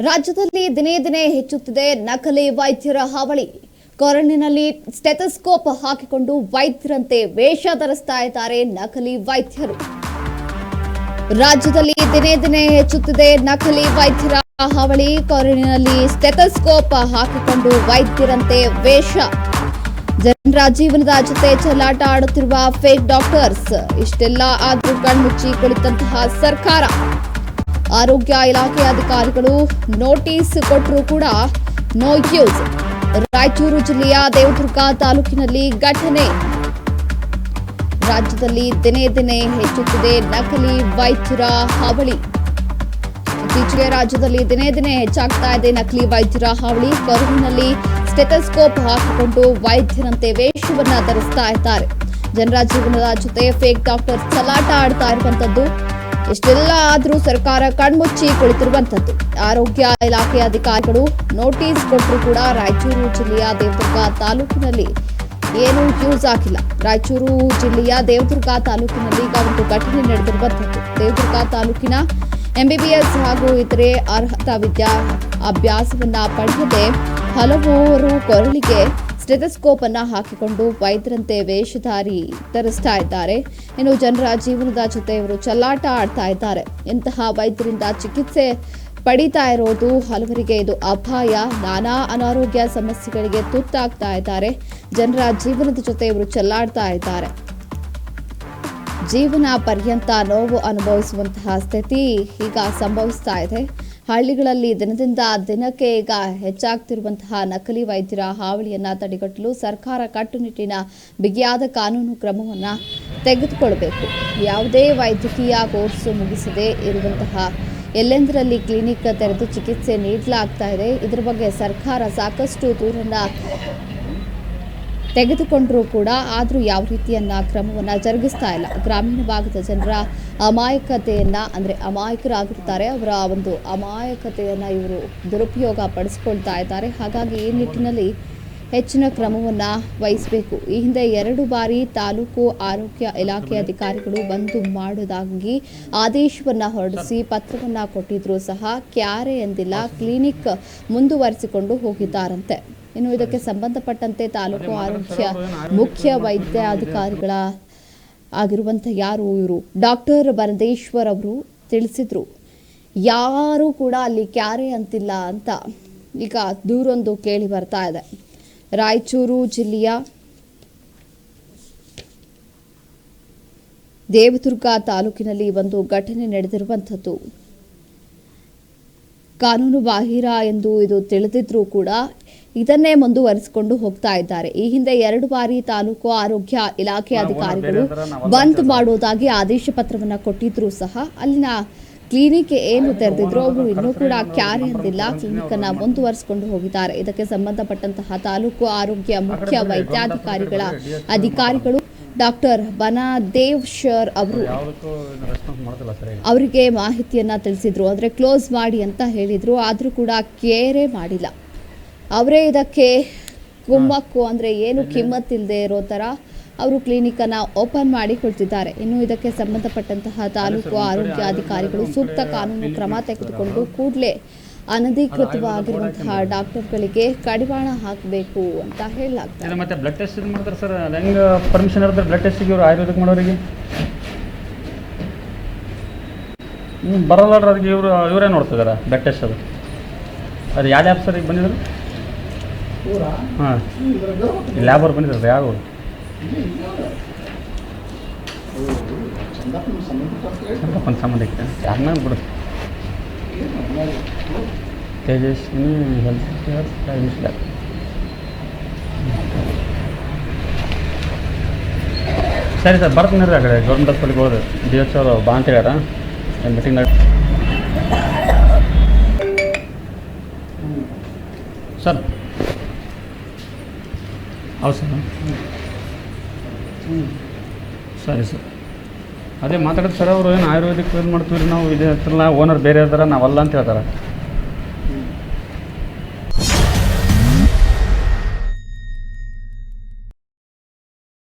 ರಾಜ್ಯದಲ್ಲಿ ದಿನೇ ದಿನೇ ಹೆಚ್ಚುತ್ತಿದೆ ನಕಲಿ ವೈದ್ಯರ ಹಾವಳಿ. ಕೊರಳಿನಲ್ಲಿ ಸ್ಟೆಥೋಸ್ಕೋಪ್ ಹಾಕಿಕೊಂಡು ವೈದ್ಯರಂತೆ ವೇಷ ಧರಿಸ್ತಾ ಇದ್ದಾರೆ ನಕಲಿ ವೈದ್ಯರು. ರಾಜ್ಯದಲ್ಲಿ ದಿನೇ ದಿನೇ ಹೆಚ್ಚುತ್ತಿದೆ ನಕಲಿ ವೈದ್ಯರ ಹಾವಳಿ. ಕೊರಳಿನಲ್ಲಿ ಸ್ಟೆಥೋಸ್ಕೋಪ್ ಹಾಕಿಕೊಂಡು ವೈದ್ಯರಂತೆ ವೇಷ. ಜನರ ಜೀವನದ ಜೊತೆ ಚೆಲ್ಲಾಟ ಆಡುತ್ತಿರುವ ಫೇಕ್ ಡಾಕ್ಟರ್ಸ್. ಇಷ್ಟೆಲ್ಲ ಆದ್ರೂ ಕಣ್ಮುಚ್ಚಿ ಕುಳಿತಂತಹ ಸರ್ಕಾರ. ಆರೋಗ್ಯ ಇಲಾಖೆ ಅಧಿಕಾರಿಗಳು ನೋಟಿಸ್ ಕೊಟ್ಟರೂ ಕೂಡ ನೋ ಯೂಸ್. ರಾಯಚೂರು ಜಿಲ್ಲೆಯ ದೇವದುರ್ಗ ತಾಲೂಕಿನಲ್ಲಿ ಘಟನೆ. ರಾಜ್ಯದಲ್ಲಿ ದಿನೇ ದಿನೇ ಹೆಚ್ಚುತ್ತಿದೆ ನಕಲಿ ವೈದ್ಯರ ಹಾವಳಿ. ಇತ್ತೀಚೆಗೆ ರಾಜ್ಯದಲ್ಲಿ ದಿನೇ ದಿನೇ ಹೆಚ್ಚಾಗ್ತಾ ಇದೆ ನಕಲಿ ವೈದ್ಯರ ಹಾವಳಿ. ಕೊರಳಿನಲ್ಲಿ ಸ್ಟೆಥೋಸ್ಕೋಪ್ ಹಾಕಿಕೊಂಡು ವೈದ್ಯರಂತೆ ವೇಷವನ್ನ ಧರಿಸ್ತಾ ಇದ್ದಾರೆ. ಜನರ ಜೀವನದ ಜೊತೆ ಫೇಕ್ ಡಾಕ್ಟರ್ ಚಲಾಟ ಆಡ್ತಾ ಇರುವಂತದ್ದು. ಇಷ್ಟೆಲ್ಲ ಆದರೂ ಸರ್ಕಾರ ಕಣ್ಮುಚ್ಚಿ ಕುಳಿತಿರುವಂತದ್ದು. ಆರೋಗ್ಯ ಇಲಾಖೆ ಅಧಿಕಾರಿಗಳು ನೋಟಿಸ್ ಕೊಟ್ಟರು ಕೂಡ ರಾಯಚೂರು ಜಿಲ್ಲೆಯ ದೇವದುರ್ಗ ತಾಲೂಕಿನಲ್ಲಿ ಏನೂ ಯೂಸ್ ಆಗಿಲ್ಲ. ರಾಯಚೂರು ಜಿಲ್ಲೆಯ ದೇವದುರ್ಗ ತಾಲೂಕಿನಲ್ಲಿ ಈಗ ಒಂದು ಘಟನೆ ನಡೆದಿರುವಂತದ್ದು. ದೇವದುರ್ಗ ತಾಲೂಕಿನ ಎಂಬಿಬಿಎಸ್ ಹಾಗೂ ಇತರೆ ಅರ್ಹತಾ ಅಭ್ಯಾಸವನ್ನ ಪಡೆಯದೆ ಹಲವರು ಕೊರಳಿಗೆ ಸ್ಟೆಥೋಸ್ಕೋಪ್ ಅನ್ನ ಹಾಕಿಕೊಂಡು ವೈದ್ಯರಂತೆ ವೇಷಧಾರಿ ಧರಿಸ್ತಾ ಇದ್ದಾರೆ. ಇನ್ನು ಜನರ ಜೀವನದ ಜೊತೆ ಇವರು ಚೆಲ್ಲಾಟ ಆಡ್ತಾ ಇದ್ದಾರೆ. ಇಂತಹ ವೈದ್ಯರಿಂದ ಚಿಕಿತ್ಸೆ ಪಡಿತಾ ಇರೋದು ಹಲವರಿಗೆ ಇದು ಅಪಾಯ. ನಾನಾ ಅನಾರೋಗ್ಯ ಸಮಸ್ಯೆಗಳಿಗೆ ತುತ್ತಾಗ್ತಾ ಇದ್ದಾರೆ. ಜನರ ಜೀವನದ ಜೊತೆ ಇವರು ಚೆಲ್ಲಾಡ್ತಾ ಇದ್ದಾರೆ. ಜೀವನ ಪರ್ಯಂತ ನೋವು ಅನುಭವಿಸುವಂತಹ ಸ್ಥಿತಿ ಈಗ ಸಂಭವಿಸ್ತಾ ಇದೆ. ಹಳ್ಳಿಗಳಲ್ಲಿ ದಿನದಿಂದ ದಿನಕ್ಕೆ ಈಗ ಹೆಚ್ಚಾಗ್ತಿರುವಂತಹ ನಕಲಿ ವೈದ್ಯರ ಹಾವಳಿಯನ್ನ ತಡೆಗಟ್ಟಲು ಸರ್ಕಾರ ಕಟ್ಟುನಿಟ್ಟಿನ ಬಿಗಿಯಾದ ಕಾನೂನು ಕ್ರಮವನ್ನು ತೆಗೆದುಕೊಳ್ಳಬೇಕು. ಯಾವುದೇ ವೈದ್ಯಕೀಯ ಕೋರ್ಸ್ ಮುಗಿಸದೇ ಇರುವಂತಹ ಎಲ್ಲೆಂದರಲ್ಲಿ ಕ್ಲಿನಿಕ್ ತೆರೆದು ಚಿಕಿತ್ಸೆ ನೀಡಲಾಗ್ತಾ ಇದೆ. ಇದರ ಬಗ್ಗೆ ಸರ್ಕಾರ ಸಾಕಷ್ಟು ದೂರನ್ನ ತೆಗೆದುಕೊಂಡರೂ ಕೂಡ ಆದರೂ ಯಾವ ರೀತಿಯನ್ನ ಕ್ರಮವನ್ನು ಜರುಗಿಸ್ತಾ ಇಲ್ಲ. ಗ್ರಾಮೀಣ ಭಾಗದ ಜನರ ಅಮಾಯಕರಾಗಿರ್ತಾರೆ. ಅವರ ಒಂದು ಅಮಾಯಕತೆಯನ್ನು ಇವರು ದುರುಪಯೋಗ ಪಡಿಸ್ಕೊಳ್ತಾ ಇದ್ದಾರೆ. ಹಾಗಾಗಿ ಈ ನಿಟ್ಟಿನಲ್ಲಿ ಹೆಚ್ಚಿನ ಕ್ರಮವನ್ನು ವಹಿಸಬೇಕು. ಈ ಹಿಂದೆ 2 ಬಾರಿ ತಾಲೂಕು ಆರೋಗ್ಯ ಇಲಾಖೆ ಅಧಿಕಾರಿಗಳು ಬಂದು ಮಾಡುವುದಾಗಿ ಆದೇಶವನ್ನು ಹೊರಡಿಸಿ ಪತ್ರವನ್ನು ಕೊಟ್ಟಿದ್ರೂ ಸಹ ಕ್ಯಾರೆ ಎಂದಿಲ್ಲ. ಕ್ಲಿನಿಕ್ ಮುಂದುವರಿಸಿಕೊಂಡು ಹೋಗಿದ್ದಾರಂತೆ. ಇನ್ನು ಇದಕ್ಕೆ ಸಂಬಂಧಪಟ್ಟಂತೆ ತಾಲೂಕು ಆರೋಗ್ಯ ಮುಖ್ಯ ವೈದ್ಯಾಧಿಕಾರಿಗಳ ಆಗಿರುವಂಥ ಯಾರು ಇವರು ಡಾಕ್ಟರ್ ಬನದೇಶ್ವರ್ ಅವರು ತಿಳಿಸಿದ್ರು, ಯಾರು ಕೂಡ ಅಲ್ಲಿ ಕ್ಯಾರೆ ಅಂತಿಲ್ಲ ಅಂತ ಈಗ ದೂರೊಂದು ಕೇಳಿ ಬರ್ತಾ ಇದೆ. ರಾಯಚೂರು ಜಿಲ್ಲೆಯ ದೇವದುರ್ಗ ತಾಲೂಕಿನಲ್ಲಿ ಒಂದು ಘಟನೆ ನಡೆದಿರುವಂಥದ್ದು. ಕಾನೂನು ಬಾಹಿರ ಎಂದು ಇದು ತಿಳಿದಿದ್ರೂ ಕೂಡ ಇದನ್ನೇ ಮುಂದುವರಿಸಿಕೊಂಡು ಹೋಗ್ತಾ ಇದ್ದಾರೆ. ಈ ಹಿಂದೆ 2 ಬಾರಿ ತಾಲೂಕು ಆರೋಗ್ಯ ಇಲಾಖೆ ಅಧಿಕಾರಿಗಳು ಬಂದ್ ಮಾಡುವುದಾಗಿ ಆದೇಶ ಪತ್ರವನ್ನು ಕೊಟ್ಟಿದ್ರು ಸಹ ಅಲ್ಲಿನ ಕ್ಲಿನಿಕ್ ಏನು ತೆರೆದಿದ್ರು ಅವರು ಇನ್ನೂ ಕೂಡ ಕ್ಯಾರೆ ಅಂದಿಲ್ಲ. ಕ್ಲಿನಿಕ್ ಅನ್ನ ಮುಂದುವರಿಸಿಕೊಂಡು ಹೋಗಿದ್ದಾರೆ. ಇದಕ್ಕೆ ಸಂಬಂಧಪಟ್ಟಂತಹ ತಾಲೂಕು ಆರೋಗ್ಯ ಮುಖ್ಯ ವೈದ್ಯಾಧಿಕಾರಿಗಳ ಅಧಿಕಾರಿಗಳು ಡಾಕ್ಟರ್ ಬನದೇಶ್ವರ್ ಅವರು ಅವರಿಗೆ ಮಾಹಿತಿಯನ್ನ ತಿಳಿಸಿದ್ರು. ಅಂದ್ರೆ ಕ್ಲೋಸ್ ಮಾಡಿ ಅಂತ ಹೇಳಿದ್ರು. ಆದ್ರೂ ಕೂಡ ಕೇರೆ ಮಾಡಿಲ್ಲ. ಅವರೇ ಇದಕ್ಕೆ ಕುಮ್ಮಕ್ಕು ಅಂದ್ರೆ ಏನು ಕಿಮ್ಮತ್ತಿಲ್ಲದೆ ಇರೋ ತರ ಅವರು ಕ್ಲಿನಿಕ್ ಅನ್ನ ಓಪನ್ ಮಾಡಿ ಕೊಡ್ತಿದ್ದಾರೆ. ಇನ್ನು ಇದಕ್ಕೆ ಸಂಬಂಧಪಟ್ಟಂತಹ ತಾಲೂಕು ಆರೋಗ್ಯ ಅಧಿಕಾರಿಗಳು ಸೂಕ್ತ ಕಾನೂನು ಕ್ರಮ ತೆಗೆದುಕೊಂಡು ಕೂಡಲೇ ಅನಧಿಕೃತವಾಗಿರುವಂತಹ ಡಾಕ್ಟರ್ಗಳಿಗೆ ಕಡಿವಾಣ ಹಾಕಬೇಕು ಅಂತ ಹೇಳಲಾಗ್ತದೆ. ಮತ್ತೆ ಬ್ಲಡ್ ಟೆಸ್ಟ್ ಮಾಡ್ತಾರೆ ಸರ್, ಹೆಂಗೆ ಪರ್ಮಿಷನ್ ಇರ್ತಾರೆ ಬ್ಲಡ್ ಟೆಸ್ಟಿಗೆ ಇವರು ಆಯುರ್ವೇದಿಕ್ ಮಾಡೋರಿಗೆ? ಬರಲ್ಲ ಅದಕ್ಕೆ ಇವರೇ ನೋಡ್ತಿದ್ದಾರೆ ಬ್ಲಡ್ ಟೆಸ್ಟ್. ಅದು ಯಾವ ಲ್ಯಾಬ್ ಸರ್ ಈಗ ಬಂದಿದ್ರು? ಹಾಂ, ಲ್ಯಾಬ್ ಅವ್ರು ಬಂದಿದ್ದಾರೆ. ಯಾವ ಒಂದು ಸಂಬಂಧಿಕ ಯಾರನ್ನ ಬಿಡು. Tejaswini health care private lab. ಸರಿ ಸರ್, ಬರ್ತೀನಿ ರೀ. ಆ ಕಡೆ ಗೌರ್ಮೆಂಟ್ ಹಾಸ್ಪಿಟ್ಲಿಗೆ ಹೋದ್ರೆ DH ಅವರು ಬಾ ಅಂತ ಹೇಳ್ಯಾರ. Meeting sir. ಹೌದು ಸರ್. ಸರಿ ಸರ್, ಅದೇ ಮಾತಾಡೋದು ಸರ್. ಅವರು ಏನು ಆಯುರ್ವೇದಿಕ್ ಯೂಸ್ ಮಾಡ್ತೀವಿ ರೀ ನಾವು, ಇದೇ ಹತ್ರಲ್ಲ ಓನರ್ ಬೇರೆ ಇದ್ದಾರೆ, ನಾವಲ್ಲ ಅಂತ ಹೇಳ್ತಾರೆ.